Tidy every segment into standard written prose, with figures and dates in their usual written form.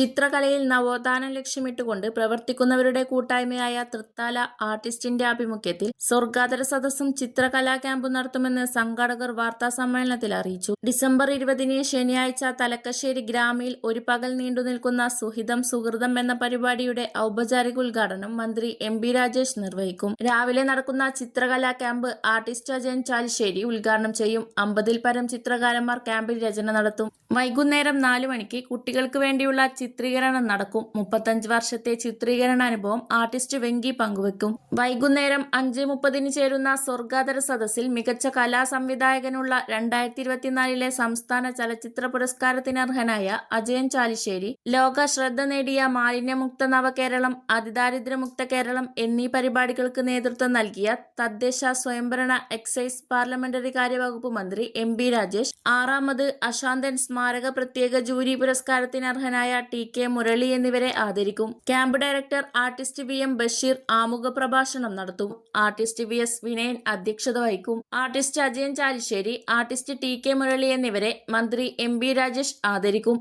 ചിത്രകലയിൽ നവോത്ഥാനം ലക്ഷ്യമിട്ടുകൊണ്ട് പ്രവർത്തിക്കുന്നവരുടെ കൂട്ടായ്മയായ തൃത്താല ആർട്ടിസ്റ്റിന്റെ ആഭിമുഖ്യത്തിൽ സ്വർഗാതര സദസ്സും ചിത്രകലാ ക്യാമ്പും നടത്തുമെന്ന് സംഘാടകർ വാർത്താസമ്മേളനത്തിൽ അറിയിച്ചു. ഡിസംബർ 20 ശനിയാഴ്ച തലക്കശ്ശേരി ഗ്രാമിയിൽ ഒരു പകൽ നീണ്ടുനിൽക്കുന്ന സുഹിതം സുഹൃതം എന്ന പരിപാടിയുടെ ഔപചാരിക ഉദ്ഘാടനം മന്ത്രി MP രാജേഷ് നിർവഹിക്കും. രാവിലെ നടക്കുന്ന ചിത്രകലാ ക്യാമ്പ് ആർട്ടിസ്റ്റ് അജയൻ ചാലിശ്ശേരി ഉദ്ഘാടനം ചെയ്യും. 50-ൽ പരം ചിത്രകാരന്മാർ ക്യാമ്പിൽ രചന നടത്തും. വൈകുന്നേരം 4 മണിക്ക് കുട്ടികൾക്ക് വേണ്ടിയുള്ള ചിത്രീകരണം നടക്കും. 35 വർഷത്തെ ചിത്രീകരണ അനുഭവം ആർട്ടിസ്റ്റ് വെങ്കി പങ്കുവെക്കും. വൈകുന്നേരം 5:30 ചേരുന്ന സ്വർഗാതര സദസ്സിൽ മികച്ച കലാ സംവിധായകനുള്ള 2024 സംസ്ഥാന ചലച്ചിത്ര പുരസ്കാരത്തിനർഹനായ അജയൻ ചാലിശ്ശേരി, ലോക ശ്രദ്ധ നേടിയ മാലിന്യമുക്ത നവകേരളം, അതിദാരിദ്ര്യമുക്ത കേരളം എന്നീ പരിപാടികൾക്ക് നേതൃത്വം നൽകിയ തദ്ദേശ സ്വയംഭരണ എക്സൈസ് പാർലമെന്ററി കാര്യവകുപ്പ് മന്ത്രി MP രാജേഷ്, 6ാമത് അശാന്തൻ സ്മാരക പ്രത്യേക ജൂറി പുരസ്കാരത്തിനർഹനായ TK മുരളി എന്നിവരെ ആദരിക്കും. Camp director artist VM Basheer ആമുഖ പ്രഭാഷണം നടത്തും. ആർട്ടിസ്റ്റ് VS വിനയൻ അധ്യക്ഷത വഹിക്കും. Artist Ajayan Chalissery, artist TK Murali എന്നിവരെ മന്ത്രി MP രാജേഷ് ആദരിക്കും.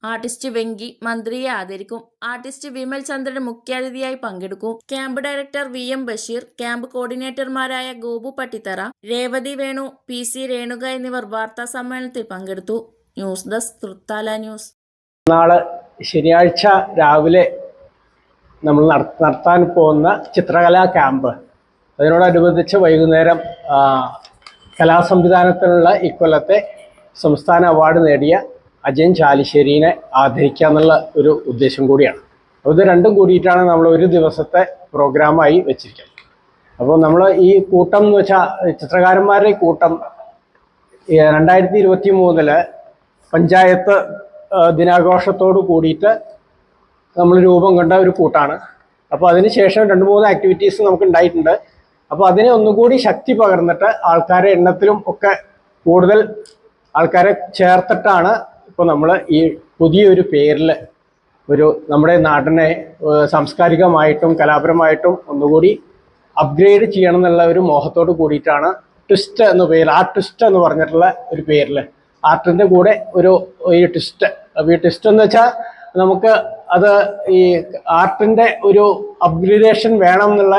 ആർട്ടിസ്റ്റ് വെങ്കി മന്ത്രിയെ ആദരിക്കും. ആർട്ടിസ്റ്റ് വിമൽ ചന്ദ്രൻ മുഖ്യാതിഥിയായി പങ്കെടുക്കും. Camp director VM Basheer, camp കോർഡിനേറ്റർമാരായ ഗോപു പട്ടിത്തറ, രേവതി വേണു, PC രേണുക എന്നിവർ വാർത്താ സമ്മേളനത്തിൽ പങ്കെടുത്തു. News desk Thrithala news. നാളെ ശനിയാഴ്ച രാവിലെ നമ്മൾ നടത്താൻ പോകുന്ന ചിത്രകലാ ക്യാമ്പ്, അതിനോടനുബന്ധിച്ച് വൈകുന്നേരം കലാസംവിധാനത്തിനുള്ള ഇക്കൊല്ലത്തെ സംസ്ഥാന അവാർഡ് നേടിയ അജയൻ ചാലിശ്ശേരിനെ ആദരിക്കുക എന്നുള്ള ഒരു ഉദ്ദേശം കൂടിയാണ്. അപ്പോൾ ഇത് രണ്ടും കൂടിയിട്ടാണ് നമ്മൾ ഒരു ദിവസത്തെ പ്രോഗ്രാമായി വെച്ചിരിക്കുന്നത്. അപ്പോൾ നമ്മൾ ഈ കൂട്ടം എന്ന് വെച്ചാൽ ചിത്രകാരന്മാരുടെ ഈ കൂട്ടം 2023 പഞ്ചായത്ത് ദിനാഘോഷത്തോട് കൂടിയിട്ട് നമ്മൾ രൂപം കൊണ്ട ഒരു കൂട്ടാണ്. അപ്പോൾ അതിന് ശേഷം 2-3 ആക്ടിവിറ്റീസ് നമുക്ക് ഉണ്ടായിട്ടുണ്ട്. അപ്പോൾ അതിനെ ഒന്നുകൂടി ശക്തി പകർന്നിട്ട് ആൾക്കാരെ എണ്ണത്തിലും ഒക്കെ കൂടുതൽ ആൾക്കാരെ ചേർത്തിട്ടാണ് ഇപ്പോൾ നമ്മൾ ഈ പുതിയൊരു പേരിൽ നമ്മുടെ നാടിനെ സാംസ്കാരികമായിട്ടും കലാപരമായിട്ടും ഒന്നുകൂടി അപ്ഗ്രേഡ് ചെയ്യണം എന്നുള്ള ഒരു മോഹത്തോട് കൂടിയിട്ടാണ് ട്വിസ്റ്റ് എന്ന പേര്, ട്വിസ്റ്റ് എന്ന് പറഞ്ഞിട്ടുള്ള ഒരു പേരിൽ ആർട്ടിൻ്റെ കൂടെ ഈ ട്വിസ്റ്റ്. അപ്പോൾ ഈ ട്വിസ്റ്റ് എന്ന് വെച്ചാൽ നമുക്ക് അത് ഈ ആർട്ടിൻ്റെ ഒരു അപ്ഗ്രേഡേഷൻ വേണം എന്നുള്ള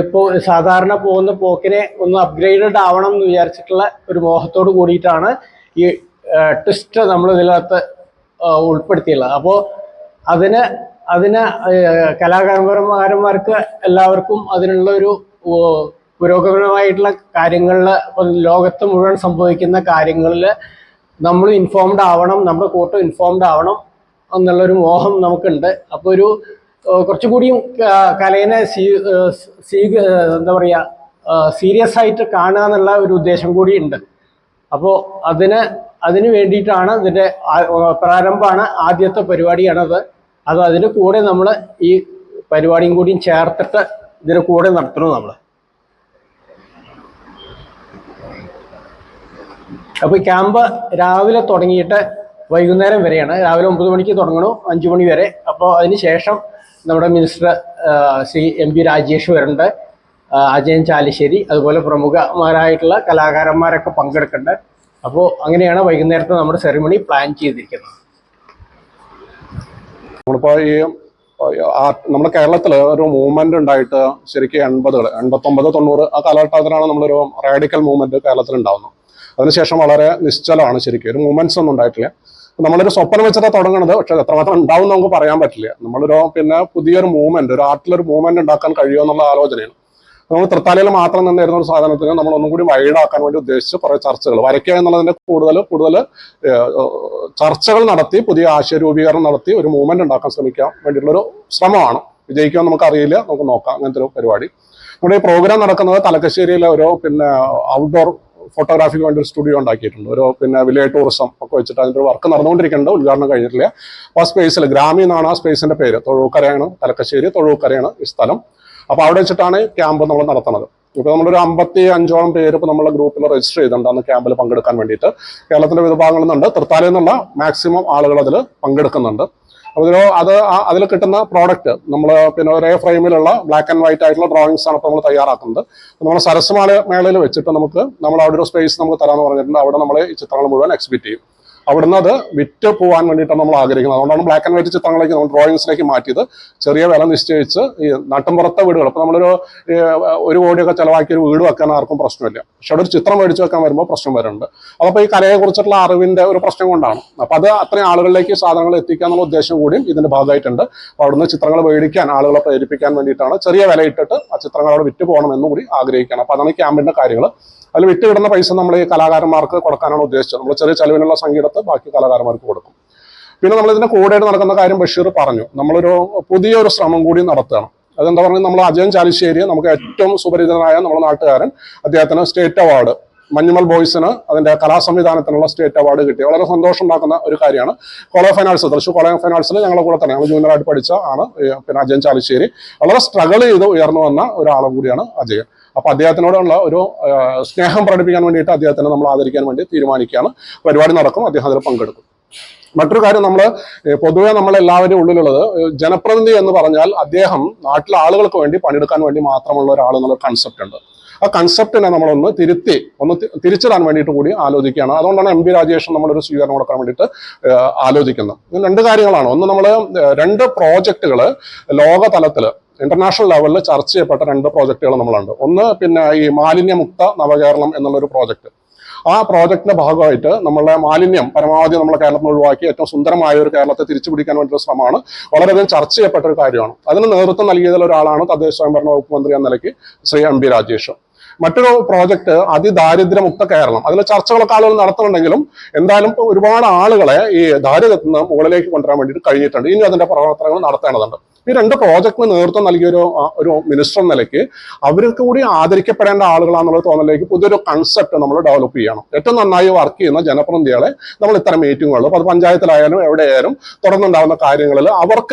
ഇപ്പോൾ സാധാരണ പോകുന്ന പോക്കിനെ ഒന്ന് അപ്ഗ്രേഡഡ് ആവണം എന്ന് വിചാരിച്ചിട്ടുള്ള ഒരു മോഹത്തോട് കൂടിയിട്ടാണ് ഈ ട്വിസ്റ്റ് നമ്മൾ ഇതിനകത്ത് ഉൾപ്പെടുത്തിയുള്ളത്. അപ്പോൾ അതിന് കലാകാരന്മാർക്ക് എല്ലാവർക്കും അതിനുള്ളൊരു പുരോഗമനമായിട്ടുള്ള കാര്യങ്ങളിൽ, ലോകത്ത് മുഴുവൻ സംഭവിക്കുന്ന കാര്യങ്ങളിൽ നമ്മൾ ഇൻഫോംഡ് ആവണം, നമ്മുടെ കൂട്ടം ഇൻഫോംഡ് ആവണം എന്നുള്ളൊരു മോഹം നമുക്കുണ്ട്. അപ്പോൾ കുറച്ചുകൂടിയും കലയെ എന്താ പറയുക, സീരിയസ് ആയിട്ട് കാണുക എന്നുള്ള ഒരു ഉദ്ദേശം കൂടി ഉണ്ട്. അപ്പോൾ അതിന് വേണ്ടിയിട്ടാണ് ഇതിൻ്റെ പ്രാരംഭമാണ്, ആദ്യത്തെ പരിപാടിയാണത്. അതിന് കൂടെ നമ്മൾ ഈ പരിപാടിയും കൂടിയും ചേർത്തിട്ട് ഇതിന് കൂടെ നടത്തണം നമ്മൾ. അപ്പോൾ ക്യാമ്പ് രാവിലെ തുടങ്ങിയിട്ട് വൈകുന്നേരം വരെയാണ്. രാവിലെ 9 മണിക്ക് തുടങ്ങണം, 5 മണി വരെ. അപ്പോൾ അതിന് ശേഷം നമ്മുടെ മിനിസ്റ്റർ ശ്രീ MP രാജേഷ് വരുന്നുണ്ട്, അജയൻ ചാലിശ്ശേരി, അതുപോലെ പ്രമുഖമാരായിട്ടുള്ള കലാകാരന്മാരൊക്കെ പങ്കെടുക്കുന്നുണ്ട്. അപ്പോൾ അങ്ങനെയാണ് വൈകുന്നേരത്തെ നമ്മുടെ സെറിമണി പ്ലാൻ ചെയ്തിരിക്കുന്നത്. നമ്മളിപ്പോൾ നമ്മുടെ കേരളത്തിൽ ഒരു മൂവ്മെന്റ് ഉണ്ടായിട്ട് ശരിക്കും 80, 89, 90 ആ കാലഘട്ടത്തിലാണ് നമ്മളൊരു റാഡിക്കൽ മൂവ്മെന്റ് കേരളത്തിൽ ഉണ്ടാവുന്നത്. അതിനുശേഷം വളരെ നിശ്ചലമാണ്, ശരിക്കും ഒരു മൂവ്മെന്റ്സ് ഒന്നും ഉണ്ടായിട്ടില്ല. നമ്മളൊരു സ്വപ്നം വെച്ചിട്ട് തുടങ്ങുന്നത്, പക്ഷെ എത്രമാത്രം ഉണ്ടാവും നമുക്ക് പറയാൻ പറ്റില്ല. നമ്മളൊരു പുതിയൊരു മൂവ്മെന്റ്, ഒരു ആർട്ടിലൊരു മൂവ്മെന്റ് ഉണ്ടാക്കാൻ കഴിയുമോ എന്നുള്ള ആലോചനയാണ്. നമ്മൾ തൃത്താലയിൽ മാത്രം നിന്നിരുന്ന ഒരു സാധനത്തിന് നമ്മൾ ഒന്നും കൂടി വൈഡാക്കാൻ വേണ്ടി ഉദ്ദേശിച്ച് കുറേ ചർച്ചകൾ വരയ്ക്കുക എന്നുള്ളതിന്റെ കൂടുതൽ ചർച്ചകൾ നടത്തി പുതിയ ആശയ രൂപീകരണം നടത്തി ഒരു മൂവ്മെന്റ് ഉണ്ടാക്കാൻ ശ്രമിക്കാൻ വേണ്ടിയിട്ടുള്ളൊരു ശ്രമമാണ്. വിജയിക്കുമെന്ന് നമുക്കറിയില്ല, നമുക്ക് നോക്കാം. അങ്ങനത്തെ ഒരു പരിപാടി. നമ്മുടെ ഈ പ്രോഗ്രാം നടക്കുന്നത് തലക്കശ്ശേരിയിലെ ഒരു ഔട്ട്ഡോർ ഫോട്ടോഗ്രാഫിക്ക് വേണ്ടി ഒരു സ്റ്റുഡിയോ ഉണ്ടാക്കിയിട്ടുണ്ട്. ഒരു വില്ലേജ് ടൂറിസം ഒക്കെ വെച്ചിട്ട് അതിൻ്റെ ഒരു വർക്ക് നടന്നുകൊണ്ടിരിക്കുന്നുണ്ട്, ഉദ്ഘാടനം കഴിഞ്ഞിട്ടില്ല. അപ്പോൾ ആ സ്പേസിൽ ഗ്രാമി എന്നാണ് ആ സ്പേസിന്റെ പേര്. തൊഴൂക്കരയാണ്, തലക്കശ്ശേരി തൊഴൂക്കരയാണ് ഈ സ്ഥലം. അപ്പോൾ അവിടെ വെച്ചിട്ടാണ് ക്യാമ്പ് നമ്മൾ നടത്തുന്നത്. ഇപ്പോൾ നമ്മളൊരു 55ഓളം പേര് ഇപ്പോൾ നമ്മുടെ ഗ്രൂപ്പിൽ രജിസ്റ്റർ ചെയ്തിട്ടുണ്ട് അന്ന് ക്യാമ്പിൽ പങ്കെടുക്കാൻ വേണ്ടിയിട്ട്. കേരളത്തിന്റെ വിവിധ ഭാഗങ്ങളിൽ നിന്നുണ്ട്, തൃത്താലയിൽ നിന്നുള്ള മാക്സിമം ആളുകൾ അതിൽ പങ്കെടുക്കുന്നുണ്ട്. അതിൽ കിട്ടുന്ന പ്രോഡക്റ്റ് നമ്മൾ ഒരേ ഫ്രെയിമിലുള്ള ബ്ലാക്ക് ആൻഡ് വൈറ്റ് ആയിട്ടുള്ള ഡ്രോയിങ്സ് ആണ് ഇപ്പോൾ നമ്മൾ തയ്യാറാക്കുന്നത്. നമ്മൾ സരസ് മേളയിൽ വെച്ചിട്ട് നമ്മൾ അവിടെ ഒരു സ്പേസ് നമുക്ക് തരാമെന്ന് പറഞ്ഞിട്ടുണ്ട്. അവിടെ നമ്മൾ ഈ ചിത്രങ്ങൾ മുഴുവൻ എക്സിബിറ്റ് ചെയ്യും. അവിടുന്ന് അത് വിറ്റ് പോകാൻ വേണ്ടിയിട്ടാണ് നമ്മൾ ആഗ്രഹിക്കുന്നത്. അതുകൊണ്ടാണ് ബ്ലാക്ക് ആൻഡ് വൈറ്റ് ചിത്രങ്ങളിലേക്ക് നമ്മൾ ഡ്രോയിങ്സിലേക്ക് മാറ്റിയത്. ചെറിയ വില നിശ്ചയിച്ച് ഈ നാട്ടിൻപുറത്തെ വീടുകൾ, അപ്പോൾ നമ്മളൊരു 1 കോടിയൊക്കെ ചിലവാക്കി ഒരു വീട് വെക്കാൻ ആർക്കും പ്രശ്നമില്ല. പക്ഷെ അവിടെ ഒരു ചിത്രം മേടിച്ച് വെക്കാൻ വരുമ്പോൾ പ്രശ്നം വരുന്നുണ്ട്. അതപ്പോൾ ഈ കലയെക്കുറിച്ചുള്ള അറിവിന്റെ ഒരു പ്രശ്നം കൊണ്ടാണ്. അപ്പോൾ അത് അത്രയും ആളുകളിലേക്ക് സാധനങ്ങൾ എത്തിക്കുക എന്നുള്ള ഉദ്ദേശം കൂടിയും ഇതിന്റെ ഭാഗമായിട്ടുണ്ട്. അപ്പോൾ അവിടുന്ന് ചിത്രങ്ങൾ മേടിക്കാൻ ആളുകളെ പ്രേരിപ്പിക്കാൻ വേണ്ടിയിട്ടാണ് ചെറിയ വില ഇട്ടിട്ട് ആ ചിത്രങ്ങൾ അവിടെ വിറ്റ് പോകണം എന്നും കൂടി ആഗ്രഹിക്കുകയാണ്. അപ്പോൾ അതാണ് ഈ ക്യാമ്പിന്റെ കാര്യങ്ങൾ. അതിൽ വിറ്റ് കിട്ടുന്ന പൈസ നമ്മൾ ഈ കലാകാരന്മാർക്ക് കൊടുക്കാനാണ് ഉദ്ദേശിച്ചത്. നമ്മൾ ചെറിയ ചെലവിനുള്ള സംഗീതത്തെ ബാക്കി കലാകാരന്മാർക്ക് കൊടുക്കും. പിന്നെ നമ്മൾ ഇതിന്റെ കൂടെ നടക്കുന്ന കാര്യം ബഷീർ പറഞ്ഞു. നമ്മളൊരു പുതിയൊരു ശ്രമം കൂടി നടത്തുകയാണ്. അതെന്താ പറഞ്ഞാൽ, നമ്മൾ അജയൻ ചാലിശ്ശേരി, നമുക്ക് ഏറ്റവും സുപരിചിതനായ നമ്മുടെ നാട്ടുകാരൻ, അദ്ദേഹത്തിന് സ്റ്റേറ്റ് അവാർഡ്, മഞ്ഞുമൽ ബോയ്സിന് അതിന്റെ കലാസംവിധാനത്തിനുള്ള സ്റ്റേറ്റ് അവാർഡ് കിട്ടി. വളരെ സന്തോഷം ഉണ്ടാക്കുന്ന ഒരു കാര്യമാണ്. College of finance, Thrissur college of ഫൈനാൻസിൽ ഞങ്ങളുടെ കൂടെ തന്നെ ഞങ്ങൾ ജൂനിയറായിട്ട് പഠിച്ച ആണ് പിന്നെ അജയൻ ചാലിശ്ശേരി. വളരെ സ്ട്രഗിൾ ചെയ്ത് ഉയർന്നു വന്ന ഒരാളും കൂടിയാണ് അജയൻ. അപ്പൊ അദ്ദേഹത്തിനോടുള്ള ഒരു സ്നേഹം പ്രകടിപ്പിക്കാൻ വേണ്ടിയിട്ട് അദ്ദേഹത്തിനെ നമ്മൾ ആദരിക്കാൻ വേണ്ടി തീരുമാനിക്കുകയാണ്. പരിപാടി നടക്കും, അദ്ദേഹം അതിൽ പങ്കെടുക്കും. മറ്റൊരു കാര്യം, നമ്മൾ പൊതുവെ നമ്മളെല്ലാവരും ഉള്ളിലുള്ളത്, ജനപ്രതിനിധി എന്ന് പറഞ്ഞാൽ അദ്ദേഹം നാട്ടിലെ ആളുകൾക്ക് വേണ്ടി പണിയെടുക്കാൻ വേണ്ടി മാത്രമുള്ള ഒരാൾ എന്നുള്ള കൺസെപ്റ്റ് ഉണ്ട്. ആ കൺസെപ്റ്റിനെ നമ്മളൊന്ന് തിരിച്ചിടാൻ വേണ്ടിയിട്ട് കൂടി ആലോചിക്കുകയാണ്. അതുകൊണ്ടാണ് എം പി രാജേഷൻ നമ്മളൊരു സ്വീകരണം കൊടുക്കാൻ വേണ്ടിയിട്ട് ആലോചിക്കുന്നത്. 2 കാര്യങ്ങളാണ്. ഒന്ന്, നമ്മൾ 2 പ്രോജക്റ്റുകൾ ലോകതലത്തിൽ ഇന്റർനാഷണൽ ലെവലിൽ ചർച്ച ചെയ്യപ്പെട്ട 2 പ്രോജക്റ്റുകൾ നമ്മളുണ്ട്. ഒന്ന് പിന്നെ ഈ മാലിന്യമുക്ത നവകേരളം എന്നുള്ളൊരു പ്രോജക്റ്റ്. ആ പ്രോജക്റ്റിന്റെ ഭാഗമായിട്ട് നമ്മളെ മാലിന്യം പരമാവധി നമ്മളെ കേരളത്തിൽ ഒഴിവാക്കി ഏറ്റവും സുന്ദരമായ ഒരു കേരളത്തെ തിരിച്ചു പിടിക്കാൻ വേണ്ടിയുള്ള ശ്രമമാണ്. വളരെയധികം ചർച്ച ചെയ്യപ്പെട്ട ഒരു കാര്യമാണ്. അതിന് നേതൃത്വം നൽകിയതിൽ ഒരാളാണ് തദ്ദേശ സ്വയംഭരണ വകുപ്പ് മന്ത്രി എന്ന നിലയ്ക്ക് ശ്രീ എം പി രാജേഷ്. മറ്റൊരു പ്രോജക്റ്റ് അതിദാരിദ്ര്യമുക്ത കേരളം. അതിൽ ചർച്ചകളൊക്കെ ആളുകൾ നടത്തുന്നുണ്ടെങ്കിലും എന്തായാലും ഒരുപാട് ആളുകളെ ഈ ദാരിദ്ര്യത്തിൽ നിന്ന് മുകളിലേക്ക് കൊണ്ടുവരാൻ വേണ്ടിയിട്ട് കഴിഞ്ഞിട്ടുണ്ട്. ഇനി അതിന്റെ പ്രവർത്തനങ്ങൾ നടത്തേണ്ടതുണ്ട്. ഈ 2 പ്രോജക്റ്റിന് നേതൃത്വം നൽകിയ ഒരു മിനിസ്റ്റർ എന്ന നിലയ്ക്ക് അവർക്ക് കൂടി ആദരിക്കപ്പെടേണ്ട ആളുകളാണെന്നുള്ള തോന്നലിലേക്ക് പുതിയൊരു കൺസെപ്റ്റ് നമ്മൾ ഡെവലപ്പ് ചെയ്യണം. ഏറ്റവും നന്നായി വർക്ക് ചെയ്യുന്ന ജനപ്രതിനിധികളെ നമ്മൾ ഇത്തരം മീറ്റിങ്ങുകളിൽ, അത് പഞ്ചായത്തിലായാലും എവിടെയായാലും തുടർന്നുണ്ടാകുന്ന കാര്യങ്ങളിൽ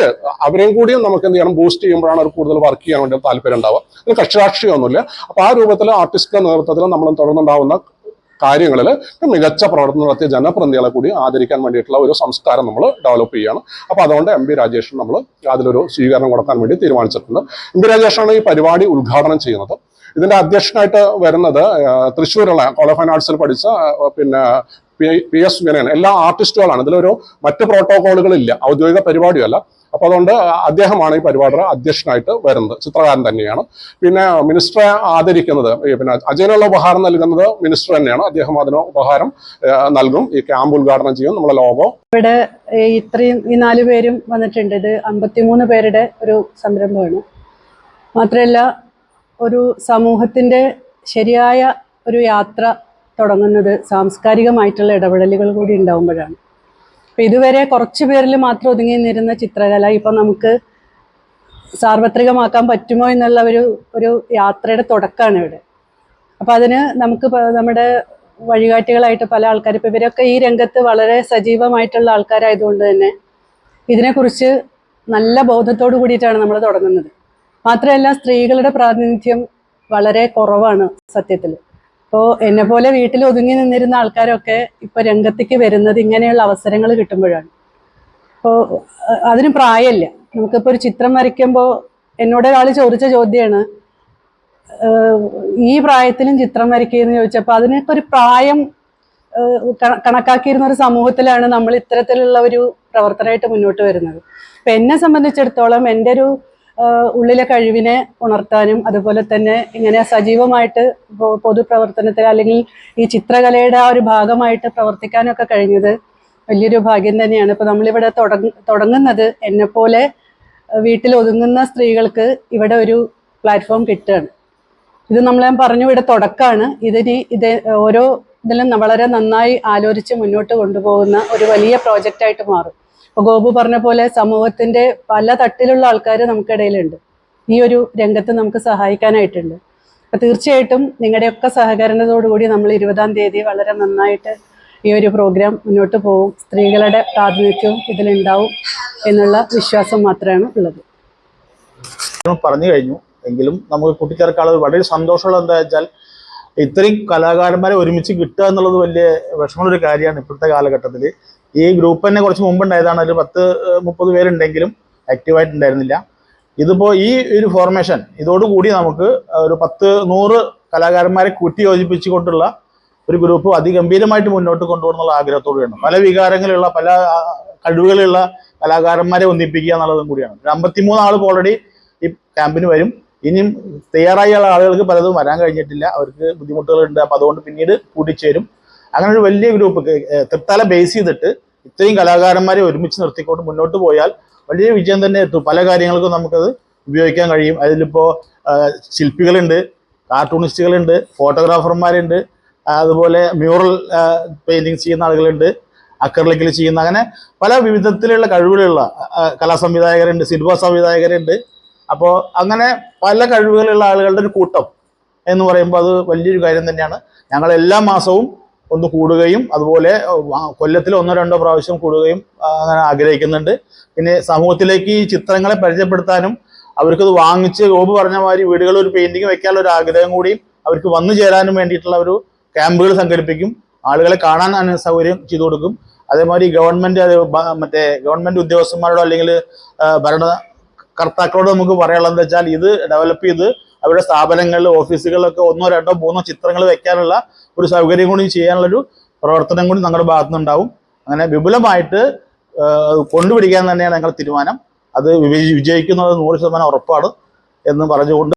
അവരെയും കൂടിയും നമുക്ക് എന്ത് ചെയ്യണം, ബൂസ്റ്റ് ചെയ്യുമ്പോഴാണ് അവർ കൂടുതൽ വർക്ക് ചെയ്യാൻ വേണ്ടി താല്പര്യം ഉണ്ടാവുക. ഇതിന് കക്ഷിരാഷ്ട്രീയമൊന്നുമില്ല. അപ്പോൾ ആ രൂപത്തിൽ ആർട്ടിസ്റ്റിന്റെ നേതൃത്വത്തിൽ നമ്മൾ തുടർന്നുണ്ടാവുന്ന കാര്യങ്ങളിൽ മികച്ച പ്രവർത്തനം നടത്തിയ ജനപ്രതിനിധികളെ കൂടി ആദരിക്കാൻ വേണ്ടിയിട്ടുള്ള ഒരു സംസ്കാരം നമ്മൾ ഡെവലപ്പ് ചെയ്യുകയാണ്. അപ്പോൾ അതുകൊണ്ട് എം പി രാജേഷൻ നമ്മൾ അതിലൊരു സ്വീകരണം കൊടുക്കാൻ വേണ്ടി തീരുമാനിച്ചിട്ടുണ്ട്. എം പി രാജേഷാണ് ഈ പരിപാടി ഉദ്ഘാടനം ചെയ്യുന്നത്. ഇതിന്റെ അധ്യക്ഷനായിട്ട് വരുന്നത് തൃശ്ശൂരുള്ള കോളേജ് ഓഫ് ഫൈൻ ആർട്സിൽ പഠിച്ച പിന്നെ PS വിനയൻ. എല്ലാ ആർട്ടിസ്റ്റുകളാണ്. ഇതിലൊരു മറ്റ് പ്രോട്ടോകോളുകളില്ല, ഔദ്യോഗിക പരിപാടിയല്ല. അപ്പൊ അതുകൊണ്ട് അദ്ദേഹമാണ് ഈ പരിപാടിയുടെ അധ്യക്ഷനായിട്ട് വരുന്നത്. ചിത്രകാരൻ തന്നെയാണ്. പിന്നെ മിനിസ്റ്ററെ ആദരിക്കുന്നത്, പിന്നെ അജയനുള്ള ഉപഹാരം നൽകുന്നത് മിനിസ്റ്റർ തന്നെയാണ്. അദ്ദേഹം അതിന് ഉപഹാരം നൽകും. ഈ ക്യാമ്പ് ഉദ്ഘാടനം ചെയ്യും. നമ്മളെ ലോഗോ ഇവിടെ ഇത്രയും ഈ 4 പേരും വന്നിട്ടുണ്ട്. ഇത് 53 പേരുടെ ഒരു സംരംഭമാണ്. മാത്രമല്ല, ഒരു സമൂഹത്തിന്റെ ശരിയായ ഒരു യാത്ര തുടങ്ങുന്നത് സാംസ്കാരികമായിട്ടുള്ള ഇടപെടലുകൾ കൂടി ഉണ്ടാവുമ്പോഴാണ്. അപ്പം ഇതുവരെ കുറച്ച് പേരിൽ മാത്രം ഒതുങ്ങി നിന്നിരുന്ന ചിത്രകല ഇപ്പം നമുക്ക് സാർവത്രികമാക്കാൻ പറ്റുമോ എന്നുള്ള ഒരു യാത്രയുടെ തുടക്കമാണ് ഇവിടെ. അപ്പം അതിന് നമുക്ക് നമ്മുടെ വഴികാട്ടികളായിട്ട് പല ആൾക്കാർ, ഇപ്പം ഇവരൊക്കെ ഈ രംഗത്ത് വളരെ സജീവമായിട്ടുള്ള ആൾക്കാരായതുകൊണ്ട് തന്നെ ഇതിനെക്കുറിച്ച് നല്ല ബോധത്തോടു കൂടിയിട്ടാണ് നമ്മൾ തുടങ്ങുന്നത്. മാത്രമല്ല, സ്ത്രീകളുടെ പ്രാതിനിധ്യം വളരെ കുറവാണ് സത്യത്തിൽ. അപ്പോൾ എന്നെപ്പോലെ വീട്ടിൽ ഒതുങ്ങി നിന്നിരുന്ന ആൾക്കാരൊക്കെ ഇപ്പോൾ രംഗത്തേക്ക് വരുന്നത് ഇങ്ങനെയുള്ള അവസരങ്ങൾ കിട്ടുമ്പോഴാണ്. അപ്പോൾ അതിന് പ്രായമില്ല. നമുക്കിപ്പോൾ ഒരു ചിത്രം വരയ്ക്കുമ്പോൾ എന്നോട് ഒരാൾ ചോദിച്ച ചോദ്യമാണ്, ഈ പ്രായത്തിലും ചിത്രം വരയ്ക്കുകയെന്ന് ചോദിച്ചപ്പോൾ അതിനൊക്കെ ഒരു പ്രായം കണക്കാക്കിയിരുന്ന ഒരു സമൂഹത്തിലാണ് നമ്മൾ ഇത്തരത്തിലുള്ള ഒരു പ്രവർത്തനമായിട്ട് മുന്നോട്ട് വരുന്നത്. അപ്പം എന്നെ സംബന്ധിച്ചിടത്തോളം എൻ്റെ ഒരു ഉള്ളിലെ കഴിവിനെ ഉണർത്താനും അതുപോലെ തന്നെ ഇങ്ങനെ സജീവമായിട്ട് പൊതുപ്രവർത്തനത്തിൽ അല്ലെങ്കിൽ ഈ ചിത്രകലയുടെ ആ ഒരു ഭാഗമായിട്ട് പ്രവർത്തിക്കാനൊക്കെ കഴിഞ്ഞത് വലിയൊരു ഭാഗ്യം തന്നെയാണ്. ഇപ്പം നമ്മളിവിടെ തുടങ്ങുന്നത് എന്നെപ്പോലെ വീട്ടിൽ ഒതുങ്ങുന്ന സ്ത്രീകൾക്ക് ഇവിടെ ഒരു പ്ലാറ്റ്ഫോം കിട്ടുകയാണ്. ഇത് ഞാൻ പറഞ്ഞു, ഇവിടെ തുടക്കമാണ്. ഇത് ഓരോ ഇതിലും വളരെ നന്നായി ആലോചിച്ച് മുന്നോട്ട് കൊണ്ടുപോകുന്ന ഒരു വലിയ പ്രോജക്റ്റായിട്ട് മാറും. ഇപ്പോൾ ഗോപു പറഞ്ഞ പോലെ സമൂഹത്തിൻ്റെ പല തട്ടിലുള്ള ആൾക്കാർ നമുക്കിടയിലുണ്ട്. ഈ ഒരു രംഗത്ത് നമുക്ക് സഹായിക്കാനായിട്ടുണ്ട്. അപ്പോൾ തീർച്ചയായിട്ടും നിങ്ങളുടെയൊക്കെ സഹകരണത്തോടുകൂടി നമ്മൾ 20-ാം തീയതി വളരെ നന്നായിട്ട് ഈ ഒരു പ്രോഗ്രാം മുന്നോട്ട് പോകും. സ്ത്രീകളുടെ പ്രാതിനിധ്യവും ഇതിലുണ്ടാവും എന്നുള്ള വിശ്വാസം മാത്രമാണ് ഉള്ളത്. പറഞ്ഞു കഴിഞ്ഞു. എങ്കിലും നമുക്ക് കൂട്ടിച്ചേർക്കാനുള്ളത് വളരെ സന്തോഷമുള്ളത് എന്താ വെച്ചാൽ, ഇത്രയും കലാകാരന്മാരെ ഒരുമിച്ച് കിട്ടുക എന്നുള്ളത് വലിയ വിഷമമുള്ളൊരു കാര്യമാണ് ഇപ്പോഴത്തെ കാലഘട്ടത്തിൽ. ഈ ഗ്രൂപ്പ് തന്നെ കുറച്ച് മുമ്പ് ഉണ്ടായതാണ്. ഒരു 10-30 പേരുണ്ടെങ്കിലും ആക്റ്റീവായിട്ടുണ്ടായിരുന്നില്ല. ഇതിപ്പോൾ ഈ ഒരു ഫോർമേഷൻ ഇതോടുകൂടി നമുക്ക് ഒരു 10-100 കലാകാരന്മാരെ കൂട്ടി യോജിപ്പിച്ചുകൊണ്ടുള്ള ഒരു ഗ്രൂപ്പ് അതിഗംഭീരമായിട്ട് മുന്നോട്ട് കൊണ്ടുപോകണമെന്നുള്ള ആഗ്രഹത്തോടെയാണ്. പല വികാരങ്ങളുള്ള പല കഴിവുകളുള്ള കലാകാരന്മാരെ ഒന്നിപ്പിക്കുക എന്നുള്ളതും കൂടിയാണ്. 53 ആൾ ഓൾറെഡി ഈ ക്യാമ്പിന് വരും. ഇനിയും തയ്യാറായുള്ള ആളുകൾക്ക് പലതും വരാൻ കഴിഞ്ഞിട്ടില്ല, അവർക്ക് ബുദ്ധിമുട്ടുകളുണ്ട്. അപ്പോൾ അതുകൊണ്ട് പിന്നീട് കൂട്ടിച്ചേരും. അങ്ങനെ ഒരു വലിയ ഗ്രൂപ്പ് തൃത്താല ബേസ് ചെയ്തിട്ട് ഇത്രയും കലാകാരന്മാരെ ഒരുമിച്ച് നിർത്തിക്കൊണ്ട് മുന്നോട്ട് പോയാൽ വലിയ വിജയം തന്നെ എത്തും. പല കാര്യങ്ങൾക്കും നമുക്കത് ഉപയോഗിക്കാൻ കഴിയും. അതിലിപ്പോൾ ശില്പികളുണ്ട്, കാർട്ടൂണിസ്റ്റുകളുണ്ട്, ഫോട്ടോഗ്രാഫർമാരുണ്ട്, അതുപോലെ മ്യൂറൽ പെയിന്റിങ് ചെയ്യുന്ന ആളുകളുണ്ട്, അക്രലിക്കിൽ ചെയ്യുന്ന, അങ്ങനെ പല വിധത്തിലുള്ള കഴിവുകളുള്ള കലാസംവിധായകരുണ്ട്, സിനിമാ സംവിധായകരുണ്ട്. അപ്പോൾ അങ്ങനെ പല കഴിവുകളുള്ള ആളുകളുടെ ഒരു കൂട്ടം എന്ന് പറയുമ്പോൾ അത് വലിയൊരു കാര്യം തന്നെയാണ്. ഞങ്ങൾ എല്ലാ മാസവും ഒന്ന് കൂടുകയും അതുപോലെ കൊല്ലത്തിൽ 1-2 പ്രാവശ്യം കൂടുകയും അങ്ങനെ ആഗ്രഹിക്കുന്നുണ്ട്. പിന്നെ സമൂഹത്തിലേക്ക് ഈ ചിത്രങ്ങളെ പരിചയപ്പെടുത്താനും അവർക്കത് വാങ്ങിച്ച് ഗോപു പറഞ്ഞ മാതിരി വീടുകളിൽ ഒരു പെയിന്റിങ് വെക്കാനുള്ള ഒരു ആഗ്രഹം കൂടിയും അവർക്ക് വന്നു ചേരാനും വേണ്ടിയിട്ടുള്ള ഒരു ക്യാമ്പുകൾ സംഘടിപ്പിക്കും. ആളുകളെ കാണാൻ സൗകര്യം ചെയ്തു കൊടുക്കും. അതേമാതിരി ഗവൺമെന്റ് ഉദ്യോഗസ്ഥന്മാരോടോ അല്ലെങ്കിൽ ഭരണകർത്താക്കളോട് നമുക്ക് പറയാനുള്ളത് എന്താ വെച്ചാൽ, ഇത് ഡെവലപ്പ് ചെയ്ത് അവരുടെ സ്ഥാപനങ്ങളിൽ, ഓഫീസുകളിലൊക്കെ 1-2-3 ചിത്രങ്ങൾ വെക്കാനുള്ള ഒരു സൗകര്യം കൂടി ചെയ്യാനുള്ളൊരു പ്രവർത്തനം കൂടി ഞങ്ങളുടെ ഭാഗത്തുനിന്നുണ്ടാവും. അങ്ങനെ വിപുലമായിട്ട് കൊണ്ടുപിടിക്കാൻ തന്നെയാണ് ഞങ്ങളുടെ തീരുമാനം. അത് വിജയിക്കുന്നത് 100% ഉറപ്പാണ് എന്ന് പറഞ്ഞുകൊണ്ട്